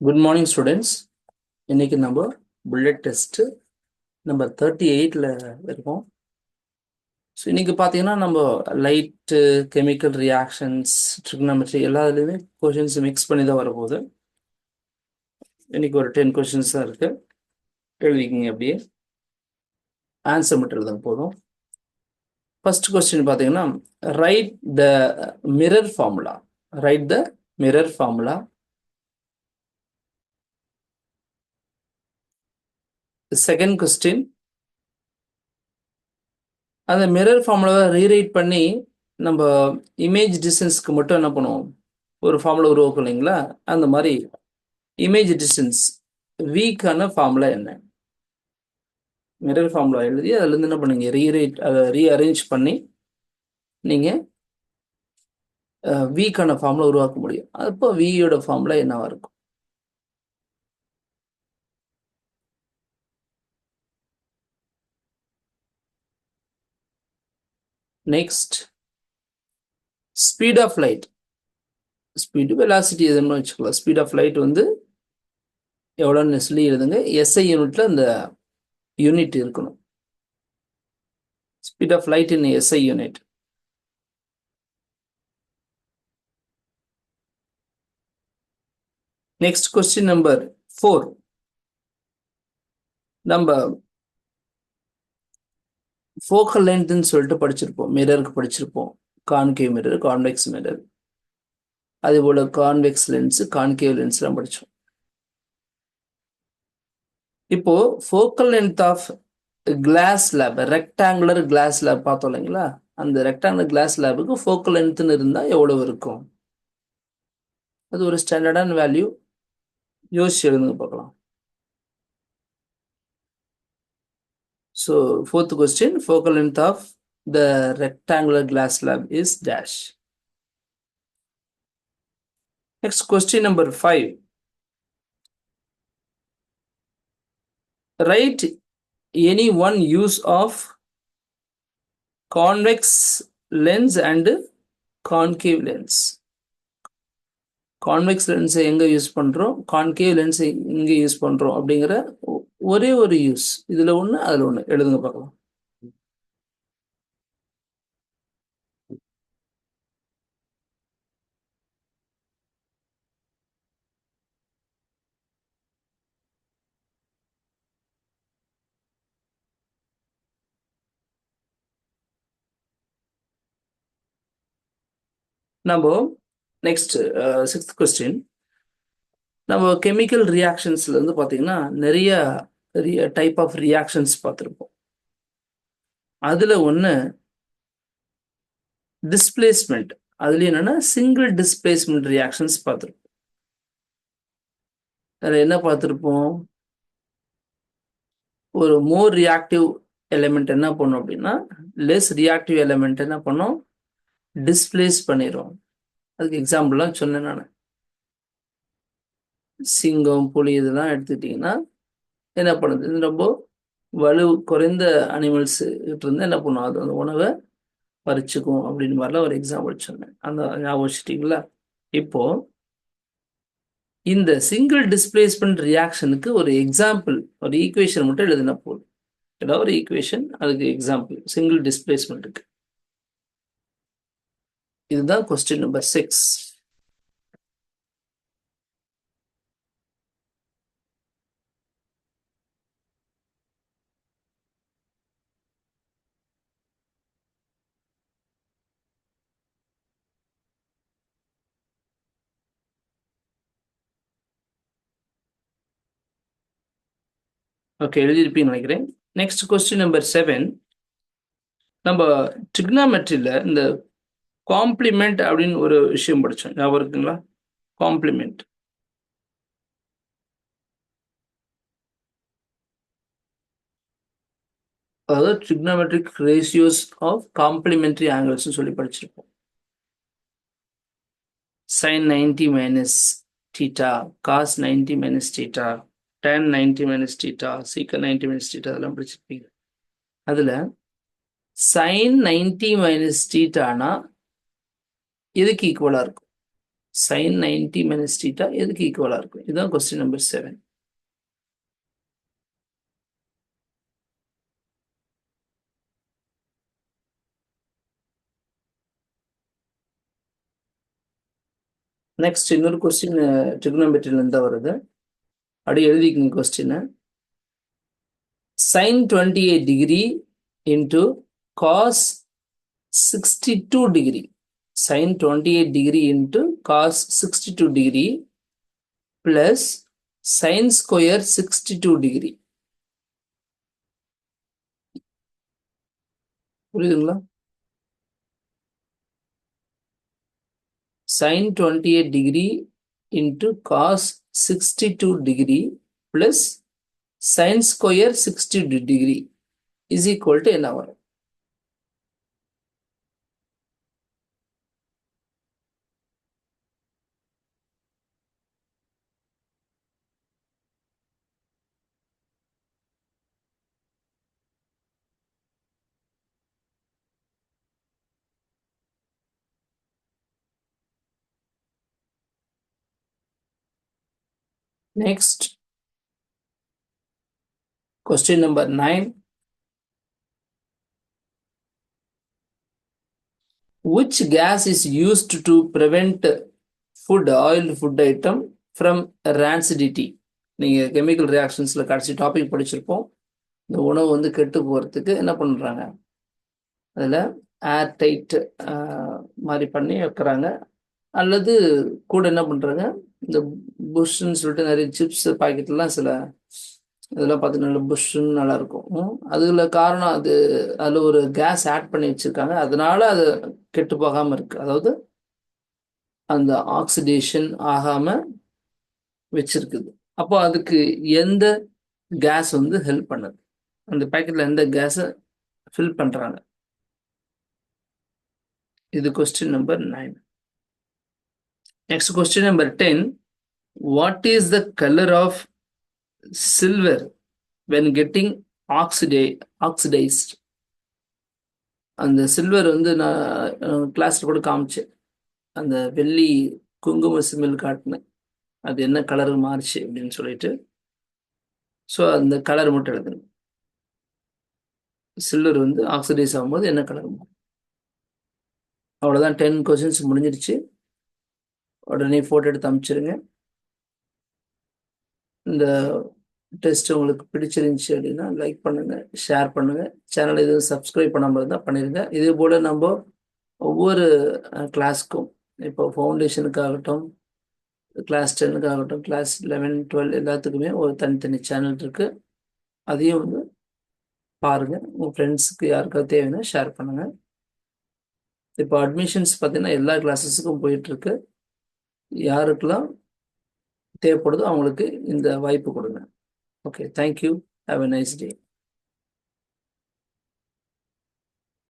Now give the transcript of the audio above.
Good morning students. இன்னைக்கு நம்ம bullet test number 38ல இருக்கோம். ஸோ இன்னைக்கு பார்த்தீங்கன்னா நம்ம லைட்டு, கெமிக்கல் ரியாக்ஷன்ஸ், ட்ரிக்னாமெட்ரி எல்லா இதுலேயுமே கொஷின்ஸ் மிக்ஸ் பண்ணி தான் வரப்போகுது. இன்னைக்கு ஒரு 10 கொஷின்ஸ் தான் இருக்கு. எழுதிக்கிங்க அப்படியே, ஆன்சர் மட்டும் எழுதுங்க போதும். ஃபர்ஸ்ட் கொஸ்டின் பார்த்தீங்கன்னா, right the mirror formula. Right the mirror formula. Second question, அந்த மிரர் ஃபார்முலாவை ரீரைட் பண்ணி நம்ம இமேஜ் டிஸ்டன்ஸ்க்கு மட்டும் என்ன பண்ணுவோம், ஒரு ஃபார்முலா உருவாக்கும் இல்லைங்களா? அந்த மாதிரி இமேஜ் டிஸ்டன்ஸ் வீக்கான ஃபார்முலா என்ன? மிரர் ஃபார்முலா எழுதி அதுலேருந்து என்ன பண்ணுங்க, அதை ரீஅரேஞ்ச் பண்ணி நீங்கள் வீக்கான ஃபார்முலா உருவாக்க முடியும். அப்போ வியோட ஃபார்முலா என்னவா இருக்கும்? Next, speed of light. Speed velocity எதுன்னு வச்சுக்கலாம். ஸ்பீட் ஆஃப் லைட் வந்து எவ்வளோன்னு சொல்லி எழுதுங்க. எஸ்ஐ யூனிட்ல அந்த யூனிட் இருக்கணும். Speed of light in SI unit. Next question number 4. நம்ம ஃபோக்கல் லென்த்னு சொல்லிட்டு படிச்சிருப்போம், மிரருக்கு படிச்சிருப்போம். கான்கேவ் மிரர், கான்வெக்ஸ் மிரர், அதே போல கான்வெக்ஸ் லென்ஸ், கான்கேவ் லென்ஸ்லாம் படித்தோம். இப்போ focal length of glass slab, rectangular glass slab பார்த்தோம் இல்லைங்களா? அந்த ரெக்டாங்குலர் கிளாஸ் லேபுக்கு ஃபோக்கல் லென்த்னு இருந்தால் எவ்வளவு இருக்கும்? அது ஒரு ஸ்டாண்டர்டான வேல்யூ. யோசிச்சு எழுதுங்க பார்க்கலாம். So fourth question, focal length of the rectangular glass slab is dash. Next question number 5. Write any one use of convex lens and concave lens. Convex லென்ஸை எங்கே யூஸ் பண்ணுறோம், கான்கேவ் லென்ஸை இங்கே யூஸ் பண்ணுறோம் அப்படிங்கிற ஒரே ஒரு யூஸ். இதில் ஒன்று அதில் ஒன்று எழுதுங்க பார்க்கலாம். நம்ம நெக்ஸ்ட் 6th கொஸ்டின். நம்ம கெமிக்கல் ரியாக்ஷன்ஸ்ல இருந்து பார்த்தீங்கன்னா நிறைய டைப் ஆஃப் ரியாக்ஷன்ஸ் பார்த்துருப்போம். அதில் ஒன்று டிஸ்பிளேஸ்மெண்ட். அதுல என்னன்னா சிங்கிள் டிஸ்பிளேஸ்மெண்ட் ரியாக்ஷன்ஸ் பார்த்துருப்போம். அதில் என்ன பார்த்துருப்போம், ஒரு மோர் ரியாக்டிவ் எலிமெண்ட் என்ன பண்ணும் அப்படின்னா லெஸ் ரியாக்டிவ் எலிமெண்ட் என்ன பண்ணும், டிஸ்பிளேஸ் பண்ணிடும். அதுக்கு எக்ஸாம்பிள்லாம் சொன்னேன் நான். சிங்கம், புலி இதெல்லாம் எடுத்துக்கிட்டிங்கன்னா என்ன பண்ணுது, இது ரொம்ப வலு குறைந்த அனிமல்ஸ் கிட்ட இருந்து என்ன பண்ணும், அது அந்த உணவை பறிச்சுக்கும் அப்படின்னு மாதிரிலாம் ஒரு எக்ஸாம்பிள் சொன்னேன். அந்த ஞாபகம் வச்சுட்டிங்களா? இப்போ இந்த சிங்கிள் டிஸ்பிளேஸ்மெண்ட் ரியாக்ஷனுக்கு ஒரு எக்ஸாம்பிள், ஒரு ஈக்குவேஷன் மட்டும் எழுதினா போதும். ஏதாவது ஒரு ஈக்குவேஷன், அதுக்கு எக்ஸாம்பிள் சிங்கிள் டிஸ்பிளேஸ்மெண்ட்டுக்கு. இதுதான் கொஸ்டின் நம்பர் 6. ஓகே, எழுதியிருப்பீங்கன்னு நினைக்கிறேன். Next question number 7. நம்ம ட்ரிக்னாமெட்ரியில் இந்த காம்ப்ளிமெண்ட் அப்படின்னு ஒரு விஷயம் படித்தோம், ஞாபகம் இருக்குங்களா? காம்ப்ளிமெண்ட். அதாவது ட்ரிக்னாமெட்ரிக் ரேஷியோஸ் ஆஃப் காம்ப்ளிமெண்ட்ரி ஆங்கிள்ஸ்னு சொல்லி படிச்சிருப்போம். sin 90 minus theta, cos 90 minus theta, tan 90 minus theta, secant 90 minus theta அதெல்லாம் படிச்சிருப்பீங்க. அதில் sin 90 minus thetaனா எதுக்கு ஈக்குவலாக இருக்கும்? sin 90 minus theta எதுக்கு ஈக்குவலாக இருக்கும்? இதுதான் கொஸ்டின் நம்பர் 7. நெக்ஸ்ட் இன்னொரு கொஸ்டின் ட்ரிகோனோமெட்ரியிலேருந்து தான் வருது. அப்படியே எழுதிக்கங்க question. sin 28 degree into cos 62 degree. Sin 28 degree into cos 62 degree plus sin square 62 degree. புரியுதுங்களா? sin 28 degree into cos 62 degree plus sin square 60 degree is equal to என்ன வரும்? Next, question number 9. Which gas is used to prevent oiled food item from rancidity? நீங்கள் chemical ரியாக்ஷன்ஸில் கடைசி topic படிச்சிருப்போம். இந்த உணவு வந்து கெட்டு போகிறதுக்கு என்ன பண்ணுறாங்க? அதில் ஏர் டைட் மாதிரி பண்ணி வைக்கிறாங்க. அல்லது கூட என்ன பண்ணுறாங்க, இந்த புஷ்ன்னு சொல்லிட்டு நிறைய சிப்ஸ் பாக்கெட்லாம் சில இதெல்லாம் பார்த்தீங்கன்னா புஷ்ஷுன்னு நல்லாயிருக்கும். அதில் காரணம் அதில் ஒரு கேஸ் ஆட் பண்ணி வச்சுருக்காங்க. அதனால அது கெட்டு போகாமல் இருக்குது. அதாவது அந்த ஆக்சிடேஷன் ஆகாமல் வச்சிருக்குது. அப்போ அதுக்கு எந்த கேஸ் வந்து ஹெல்ப் பண்ணுது? அந்த பேக்கெட்டில் எந்த கேஸை ஃபில் பண்ணுறாங்க? இது question number 9. Next question number 10. What is the color of silver when getting oxidized? அந்த சில்வர் வந்து நான் கிளாஸில் கூட காமிச்சேன். அந்த வெள்ளி குங்கும சிமிழ் காட்டினேன், அது என்ன கலர் மாறுச்சு அப்படின்னு சொல்லிட்டு. ஸோ அந்த கலர் மட்டும் எழுதுங்க. சில்வர் வந்து ஆக்சிடைஸ் ஆகும்போது என்ன கலர் மாறும்? அவ்வளோதான், 10 கொஸ்டின்ஸ் முடிஞ்சிருச்சு. உடனே ஃபோட்டோ எடுத்து அனுப்பிச்சிருங்க. இந்த டெஸ்ட் உங்களுக்கு பிடிச்சிருந்துச்சு அப்படின்னா லைக் பண்ணுங்கள், ஷேர் பண்ணுங்கள். சேனல் எதுவும் சப்ஸ்கிரைப் பண்ணாமல் இருந்தால் பண்ணிடுங்க. இதே போல் நம்ம ஒவ்வொரு கிளாஸ்க்கும், இப்போ ஃபவுண்டேஷனுக்காகட்டும், கிளாஸ் 10க்காகட்டும், கிளாஸ் 11, 12 எல்லாத்துக்குமே ஒரு தனித்தனி சேனல் இருக்குது. அதையும் வந்து பாருங்கள். உங்கள் ஃப்ரெண்ட்ஸுக்கு யாருக்காவது தேவைன்னா ஷேர் பண்ணுங்கள். இப்போ அட்மிஷன்ஸ் பார்த்தீங்கன்னா எல்லா கிளாஸஸுக்கும் போயிட்டுருக்கு. யாருக்கெல்லாம் தேவைப்படுதோ அவங்களுக்கு இந்த வாய்ப்பு கொடுங்க. Okay, thank you. Have a nice day.